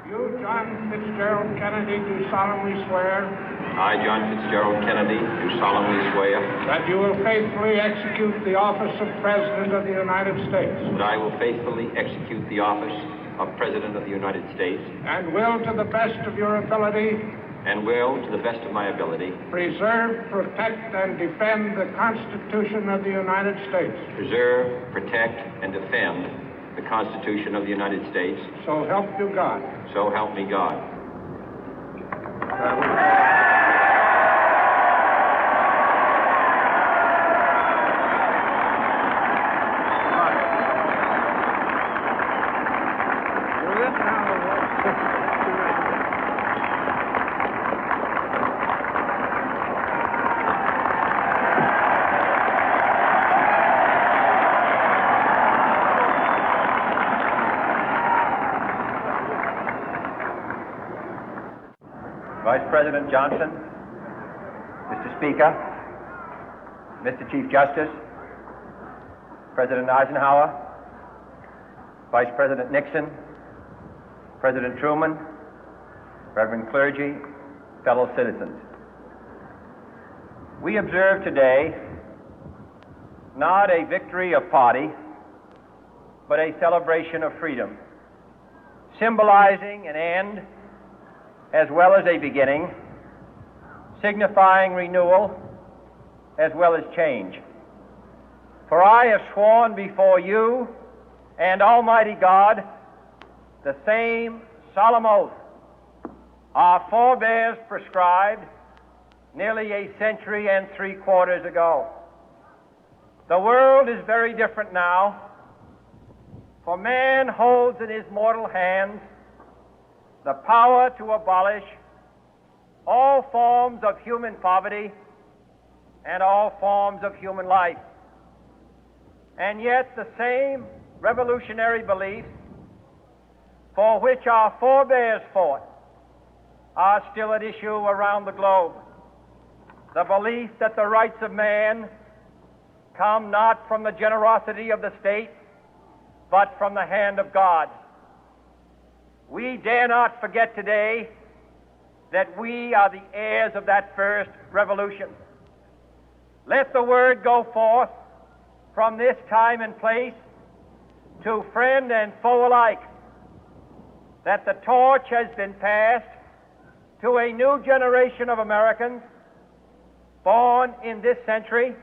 You, John Fitzgerald Kennedy, do solemnly swear I, John Fitzgerald Kennedy, do solemnly swear that you will faithfully execute the office of President of the United States that I will faithfully execute the office of President of the United States and will, to the best of your ability, and will, to the best of my ability, preserve, protect, and defend the Constitution of the United States. preserve, protect, and defend the Constitution of the United States. So help you God. So help me God. Vice President Johnson, Mr. Speaker, Mr. Chief Justice, President Eisenhower, Vice President Nixon, President Truman, Reverend clergy, fellow citizens. We observe today not a victory of party, but a celebration of freedom, symbolizing an end as well as a beginning, signifying renewal as well as change. For I have sworn before you and Almighty God the same solemn oath our forebears prescribed nearly a century and 3/4 ago. The world is very different now, for man holds in his mortal hands the power to abolish all forms of human poverty and all forms of human life. And yet the same revolutionary beliefs for which our forebears fought are still at issue around the globe. The belief that the rights of man come not from the generosity of the state, but from the hand of God. We dare not forget today that we are the heirs of that first revolution. Let the word go forth from this time and place to friend and foe alike that the torch has been passed to a new generation of Americans born in this century,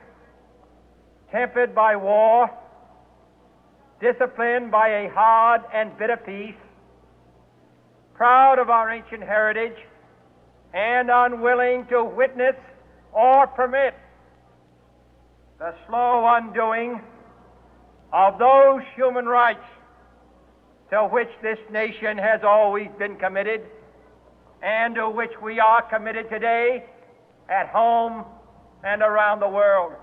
tempered by war, disciplined by a hard and bitter peace, proud of our ancient heritage, and unwilling to witness or permit the slow undoing of those human rights to which this nation has always been committed and to which we are committed today at home and around the world.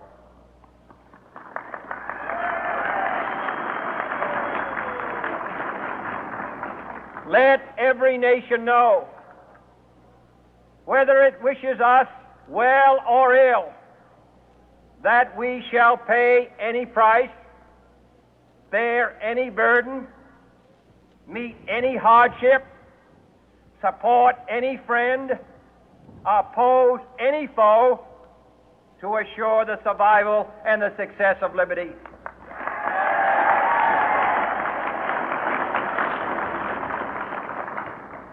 Let every nation know, whether it wishes us well or ill, that we shall pay any price, bear any burden, meet any hardship, support any friend, oppose any foe to assure the survival and the success of liberty.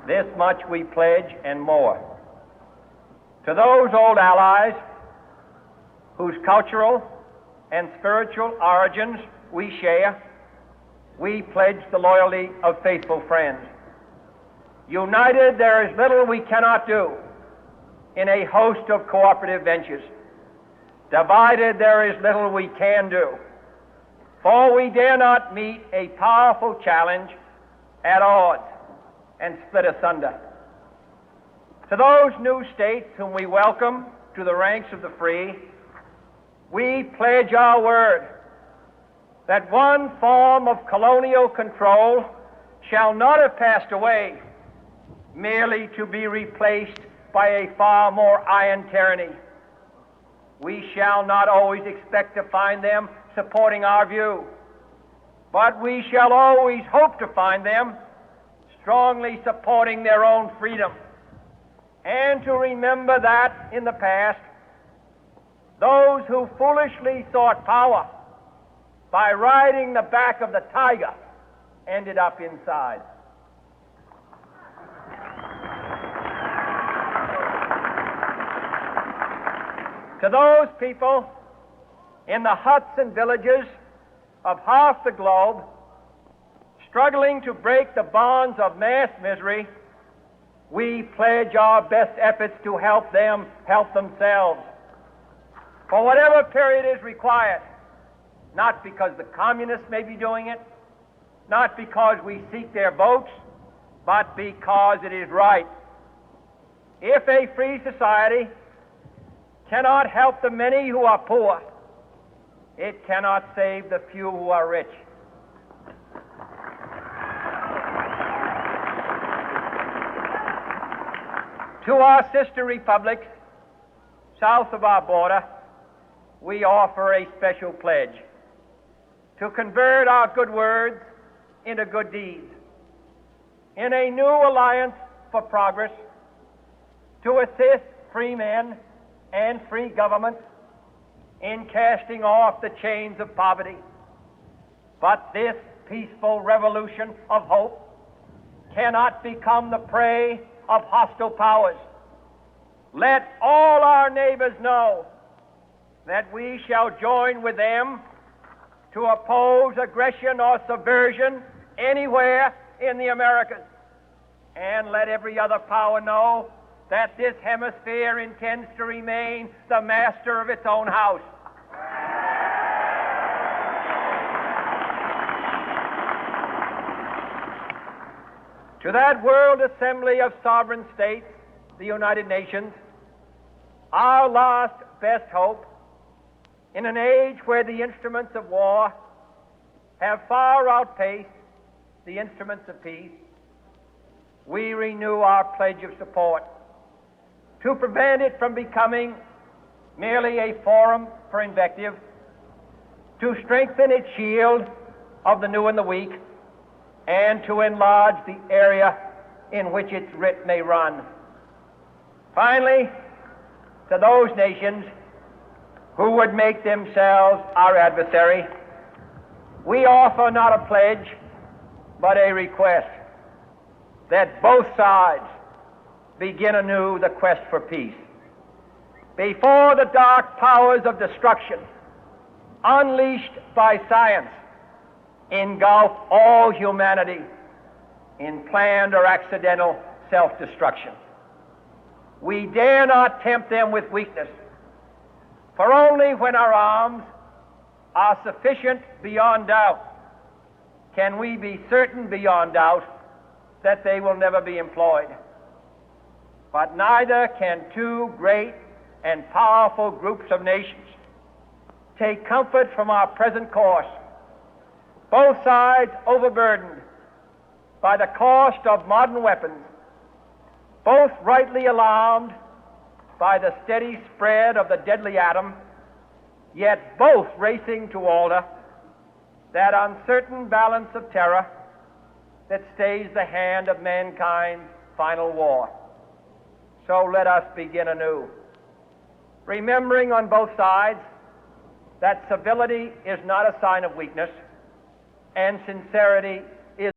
This much we pledge and more. To those old allies whose cultural and spiritual origins we share, we pledge the loyalty of faithful friends. United, there is little we cannot do in a host of cooperative ventures. Divided, there is little we can do, for we dare not meet a powerful challenge at odds and split asunder. To those new states whom we welcome to the ranks of the free, we pledge our word that one form of colonial control shall not have passed away, merely to be replaced by a far more iron tyranny. We shall not always expect to find them supporting our view, but we shall always hope to find them strongly supporting their own freedom, and to remember that in the past, those who foolishly sought power by riding the back of the tiger ended up inside. To those people in the huts and villages of half the globe struggling to break the bonds of mass misery, we pledge our best efforts to help them help themselves for whatever period is required, not because the communists may be doing it, not because we seek their votes, but because it is right. If a free society cannot help the many who are poor, it cannot save the few who are rich. To our sister republics south of our border, we offer a special pledge to convert our good words into good deeds, in a new alliance for progress, to assist free men and free governments in casting off the chains of poverty. But this peaceful revolution of hope cannot become the prey of hostile powers. Let all our neighbors know that we shall join with them to oppose aggression or subversion anywhere in the Americas. And let every other power know that this hemisphere intends to remain the master of its own house. To that World Assembly of Sovereign States, the United Nations, our last best hope, in an age where the instruments of war have far outpaced the instruments of peace, we renew our pledge of support to prevent it from becoming merely a forum for invective, to strengthen its shield of the new and the weak, and to enlarge the area in which its writ may run. Finally, to those nations who would make themselves our adversary, we offer not a pledge, but a request that both sides begin anew the quest for peace. Before the dark powers of destruction, unleashed by science, engulf all humanity in planned or accidental self-destruction, we dare not tempt them with weakness, for only when our arms are sufficient beyond doubt can we be certain beyond doubt that they will never be employed. But neither can two great and powerful groups of nations take comfort from our present course, both sides overburdened by the cost of modern weapons, both rightly alarmed by the steady spread of the deadly atom, yet both racing to alter that uncertain balance of terror that stays the hand of mankind's final war. So let us begin anew, remembering on both sides that civility is not a sign of weakness, and sincerity